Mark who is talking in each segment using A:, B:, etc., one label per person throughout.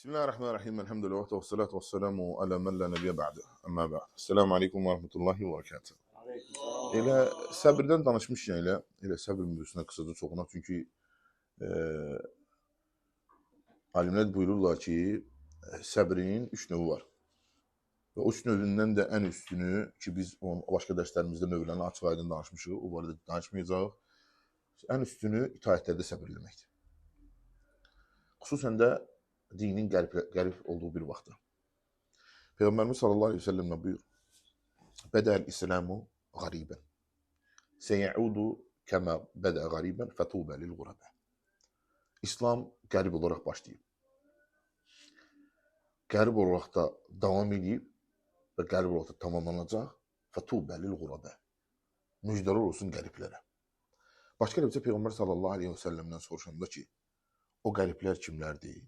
A: Bismillahirrahmanirrahim. Elhamdülillah ve salatu ve selamu ala men la nebiye ba'de. Amma ba'd. Esselamu aleyküm ve rahmetullahi ve berekatuhu. Elə səbirdən danışmışkən elə səbir mövzusuna qısaca çoxunaq. Çünki alimlər buyururlar ki, səbrin 3 növü var. Və o 3 növündən də ən üstünü ki, biz başqa dərslərimizdə növlərini açıq aydın danışmışıq, o barədə danışmayacağıq. Ən üstünü itaətlərdə səbir eləməkdir. Xüsusən də dinin qərib olduğu bir vaxtda. Peyğəmbərimiz sallallahu aleyhi ve sellemlə buyur. Bədəl İslamu qaribən. Seyəudu kəmə bədə qaribən fətubə lil qurabə. İslam qərib olaraq başlayıb. Qərib olaraq da davam edib və qərib olaraq da tamamlanacaq. Fətubə lil qurabə. Müjdələr olsun qəriblərə. Başqa bir Peyğəmbər sallallahu aleyhi ve sellemdən soruşanda ki, o qəriblər kimlərdir?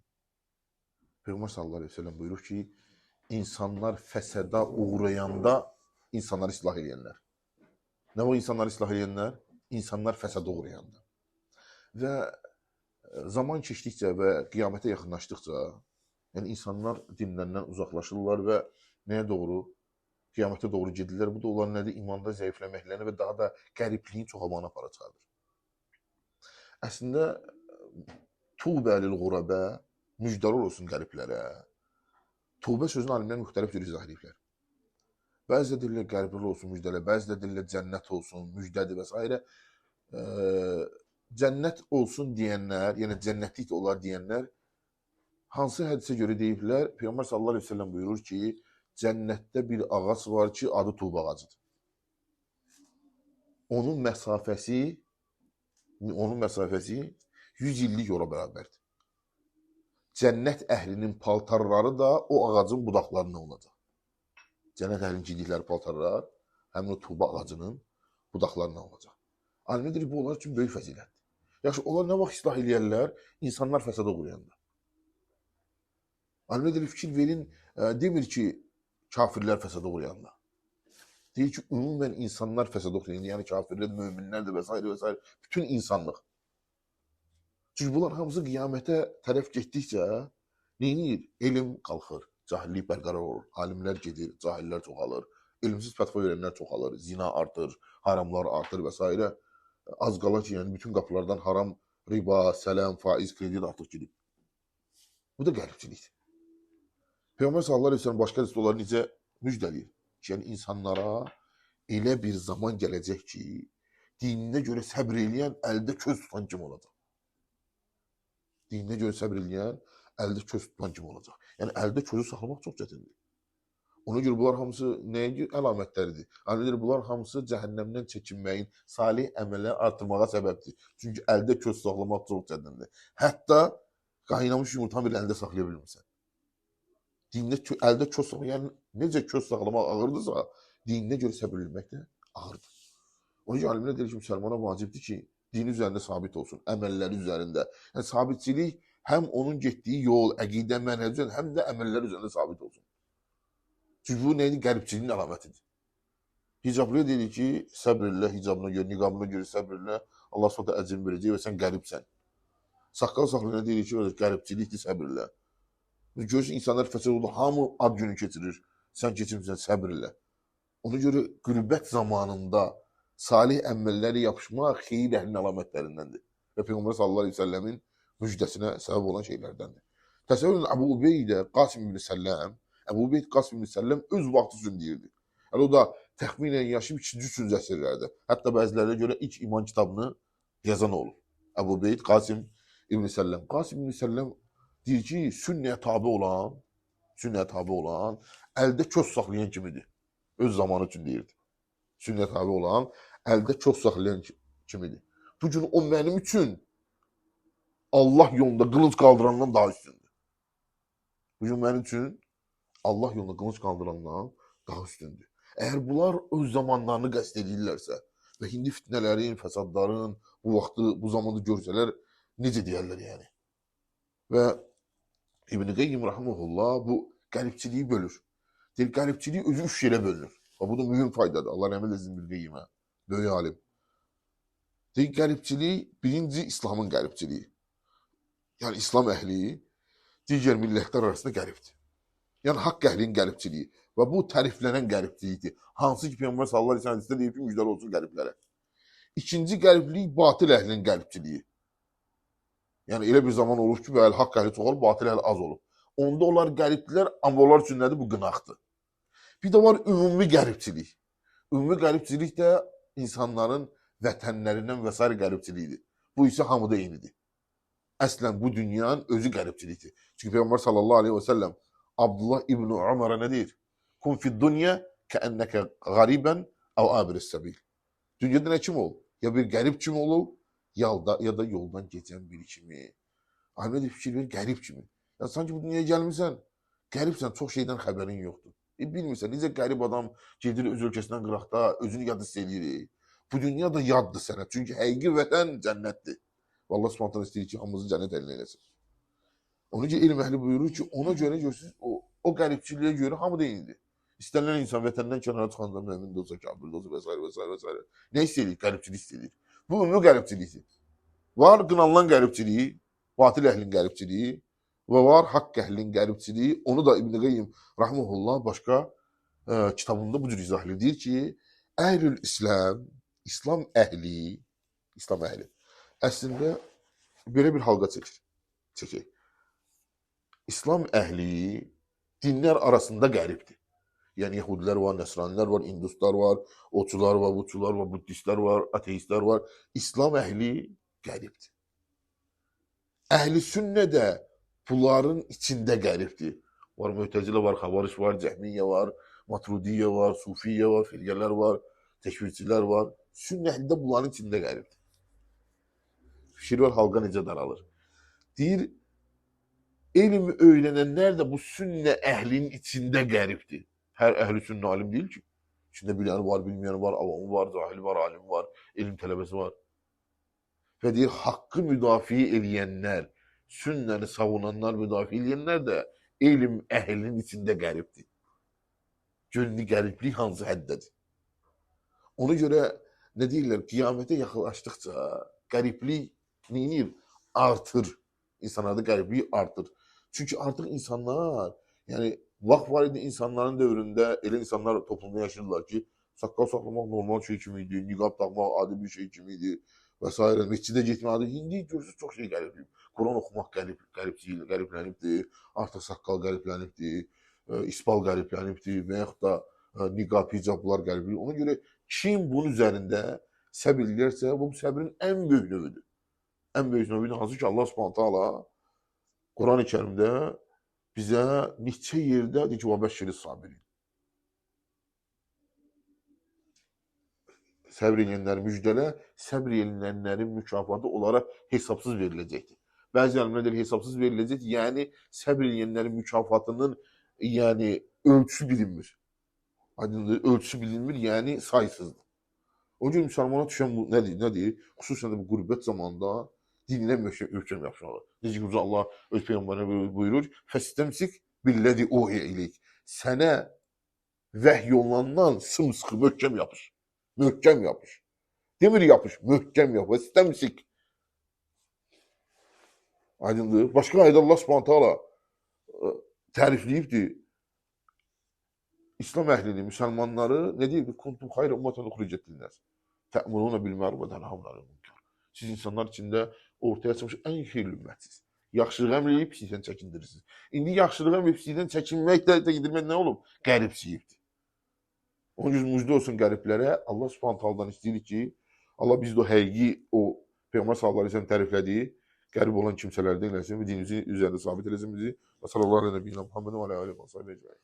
A: Peyğəmbər sallallahu aleyhi ve sellem buyurur ki, insanlar fəsəda uğrayanda insanları islah edənlər. Nə o insanları islah edənlər? İnsanlar fəsəda uğrayanda. Və zaman keçdikcə və qiyamətə yaxınlaşdıqca, yəni insanlar dinlərindən uzaqlaşırlar və nəyə doğru? Qiyamətə doğru gedirlər. Bu da onların nədir? İmanda zəifləməklərini və daha da qəribliyin çoxalmağına aparacaqdır. Əslində, tubə lil qurabə, müjdələr olsun qəriblərə. Tövbə sözünü alimlər müxtəlif cür izah ediblər. Bəzi də deyirlər qəriblər olsun müjdələr, bəzi də deyirlər cənnət olsun, müjdədir və s. Cənnət olsun deyənlər, yəni cənnətlik olar deyənlər, hansı hədisə görə deyiblər? Peyğəmbər sallallahu aleyhi ve sellem buyurur ki, cənnətdə bir ağac var ki, adı tuğba ağacıdır. Onun məsafəsi 100 illik yola bərabərdir. Cənnət əhlinin paltarları da o ağacın budaqlarından olacaq. Cənnət əhlinin giydikləri paltarlar həmin o tuğba ağacının budaqlarından olacaq. Alimlər deyir, bu onlar üçün böyük fəzilətdir. Yaxşı, onlar nə vaxt islah eləyərlər? İnsanlar fəsada uğrayanda. Alimlər deyir, fikir verin, demir ki, kafirlər fəsada uğrayanda. Deyir ki, ümumən insanlar fəsada uğrayanda, yəni kafirlər, möminlər də və s. Bütün insanlıq. Çünki bunlar hamısı qiyamətə tərəf getdikcə neyinir? Elm qalxır, cahillik bərqərar olur, alimlər gedir, cahillər çoxalır, elmsiz fətva verənlər çoxalır, zina artır, haramlar artır və s. Az qala ki, yəni bütün qapılardan haram, riba, sələm, faiz, kredit artıq gedib. Bu da qəribçilikdir. Peyğəmbər sallallahu aleyhi ve sellem başqa hədisdə necə müjdələyir? Yəni insanlara elə bir zaman gələcək ki, dininə görə səbr eləyən əldə köz tutan kim olacaq? Dininə görə səbr eləyən əldə köz tutan kimi olacaq. Yəni əldə közü saxlamaq çox çətindir. Ona görə bunlar hamısı nəyə əlamətləridir? Alimlər bunlar hamısı cəhənnəmdən çəkinməyin, salih əməlləri artırmağa səbəbdir. Çünki əldə köz saxlamaq çox çətindir. Hətta qaynamış yumurtanı bir əldə saxlaya bilmirsən. Dində əldə köz saxlamaq, yəni necə köz saxlamaq ağırdısa, dininə görə səbr eləmək də ağırdır. Ona görə alimlər deyir ki, müsəlmana vacibdir ki, dini üzərində sabit olsun, əməlləri üzərində. Yəni, sabitçilik həm onun getdiyi yol, əqidə, mənhəc üzərində, həm də əməlləri üzərində sabit olsun. Çünki bu neydi? Qəribçiliyin əlamətidir. Hicablıya dedik ki, səbr elə, hicabına görə, niqabına görə səbr elə, Allah s.ə. əcrin verəcək və sən qəribsən. Saqqal saxlayana dedik ki, qəribçilikdir, səbr elə. Görürsən, insanlar fəsad oldu, hamı ad günü keçirir, sən keçirmirsən, səbr elə. Ona görə qürbət zamanında salih əməlləri yapışmaq xeyir əhlinin əlamətlərindəndir. Və Peyğəmbər sallallahu aleyhi ve sellemin müjdəsinə səbəb olan şeylərdəndir. Təsəvvür edin, Əbu Ubeydə Qasim ibn Səlləm, Əbu Ubeyd Qasim ibn Səlləm öz vaxtı üçün deyirdi. Yəni, o da təxminən yaşayıb 2-3 əsrlərdə. Hətta bəzilərə görə ilk iman kitabını yazan olur. Əbu Ubeyd Qasim ibn Səlləm. Qasim ibn Səlləm deyir ki, sünnəyə tabi olan əldə köz saxlayan kimidir. Öz zamanı üçün deyirdi. Sünnət tabi olan əldə çox saxlayan kimidir. Bu gün o mənim üçün Allah yolunda qılınc qaldırandan daha üstündür. Bu gün mənim üçün Allah yolunda qılınc qaldırandan daha üstündür. Əgər bunlar öz zamanlarını qəsd edirlərsə və indi fitnələrin, fəsadların bu zamanda görsələr, necə deyərlər yəni? Və İbn-i Qeyyim Rahiməhullah bu qəribçiliyi bölür. Deyir, qəribçiliyi özü 3 yerə bölünür. Bu da mühüm faydadır. Allah rəhmət eləsin İbn-i Qeyyimə. Böyük alim. Qəribçilik, birinci İslamın qəribçiliyi. Yəni İslam əhli digər millətlər arasında qəribdir. Yəni haqq əhlinin qəribçiliyi və bu təriflənən qəribçilikdir. Hansı ki Peyğəmbər sallallahu əleyhi və səlləm deyib ki, müjdələr olsun qəriblərə. İkinci qəriblik batil əhlinin qəribçiliyi. Yəni elə bir zaman olur ki, bəli haqq əhli çox olur, batil əhli az olur. Onda onlar qəribdilər, amma onlar üçün nədir? Bu qınaqdır. Bir də var ümumi qəribçilik. Ümumi qəribçilik də insanların vətənlərindən və s. qəribçiliyidir. Bu isə hamıda eynidir. Əslən bu dünyanın özü qəribçilikdir. Çünki Peyğəmbər sallallahu aleyhi və səlləm Abdullah İbn Ömərə nə deyir? Kun fid dunya kəənnəkə qaribən əv abiris səbil. Dünyada nə kim ol? Ya bir qərib kimi ol, ya da yoldan keçən biri kimi. Alimə də fikir verir, qərib kimi. Ya sanki bu dünyaya gəlmirsən, qəribsən, çox şeydən xəbərin yoxdur. Bilmirsən, necə qərib adam gedir öz ölkəsindən qıraqda, özünü yad hiss edir. Bu dünya da yaddır sənə. Çünki həqiqi vətən cənnətdir. Allah Subhanahu istəyir ki, hamımızı cənnət əlində eləsin. Onun üçün elm əhli buyurur ki, ona görə görürsünüz, o qəribçiliyə görə hamı da eynidir. İstənilən insan vətəndən kənara çıxanda mümin də olsa, kafir də olsa və s. Nə istəyir? Qəribçilik istəyir. Bu ümumi qəribçilikdir. Var qınanılan qəribçiliyi, batil əhlin qəribçiliyi və var haqq əhlin qəribçiliyi. Onu da İbn Qayyim rahmehullah başqa kitabında bu cür izah edir. Deyir ki, əhlül İslam, İslam əhli əslində belə bir halqa çəkir. İslam əhli dinlər arasında qəribdir. Yəni Yəhudilər var, Nəsranilər var, İnduslar var, Oçular var, Buçular var, Buddistlər var, Ateistlər var. İslam əhli qəribdir. Əhli sünnə də bunların içində qəribdir. Var Mötəzilə var, Xavariş var, Cəhmiyyə var, Maturidiyyə var, Sufiyyə var, Firqələr var, Təkvirçilər var. Sünnə əhli də bunların içində qəribdir. Fikir var, halqa necə daralır. Deyir, elmi öyrənənlər də bu sünnə əhlinin içində qəribdir. Hər əhli sünnə alim deyil ki. İçində biləni var, bilməyəni var, avamı var, cahili var, alimi var, elm tələbəsi var. Və deyir, haqqı müdafiə eləyənlər, sünnəni savunanlar, müdafiə eləyənlər də elm əhlinin içində qəribdir. Gönlü qəriblik hansı həddədir? Ona görə nə deyirlər, qiyamətə yaxınlaşdıqca qəriblik neyinir? Artır. İnsanlarda qəriblik artır. Çünki artıq insanlar, yəni vaxt var idi insanların dövründə elə insanlar toplumda yaşayırlar ki, saqqal saxlamaq normal şey kimi idi, niqab taxmaq adi bir şey kimi idi və s. Məscidə getmək adi. İndi görürsünüz çox şey qəribliyib. Quran oxumaq qəriblənibdir, artıq saqqal qəriblənibdir, isbal qəriblənibdir və yaxud da niqab, hicablar qəriblənibdir. Ona görə kim bunun üzərində səbr edirsə, bu səbrin ən böyük növüdür. Ən böyük növüdür. Hansı ki Allah Subhanahu taala Quran-ı Kərimdə bizə neçə yerdə deyir ki, və bəşşiri sabirin. Səbr edənləri müjdələ, səbr edənlərin mükafatı olaraq hesabsız veriləcəkdir. Bəzi alimlər deyir hesabsız veriləcək, yəni səbr edənlərin mükafatının ölçüsü bilinmir. Ölçüsü bilinmir, yəni saysızdır. O gün müsəlmana düşən bu nədir? Xüsusən də bu qürbət zamanında dininə möhkəm yapışmalı. Necə ki, Allah öz Peyğəmbərinə buyurur, fəstəmsik billədi uhiyə ileyk. Sənə vəhy yollandan sımsıxı möhkəm yapış. Möhkəm yapış. Demir yapış, möhkəm yapış. Fəstəmsik. Aydındır. Başqa ayda Allah Subhanahu taala tərifləyibdir. İslam əhlini, müsəlmanları nə deyir? Kuntum xayra ümmətən uxricət linnəs. Tə'muruna bil ma'ruf və tənhavuna anil munkar. Siz insanlar içində ortaya çıxmış ən xeyirli ümmətsiniz. Yaxşılıq əmr edib pislikdən çəkindirirsiniz. İndi yaxşılıq əmr edib pislikdən çəkinməklə çəkindirmək nə olub? Qəribçilikdir. Onun üçün müjdə olsun qəriblərə. Allah Subhanahu taala'dan istəyir ki, Allah biz də həqiqi o Peyğəmbər sallallahu əleyhi və səlləm təriflədiyi qərib olan kimsələrdən eləsin və dinimizi üzərində sabit eləsin bizi. Və sallallahu əleyhi və səlləm Muhammed və aləhi və səhbə ecmaîn.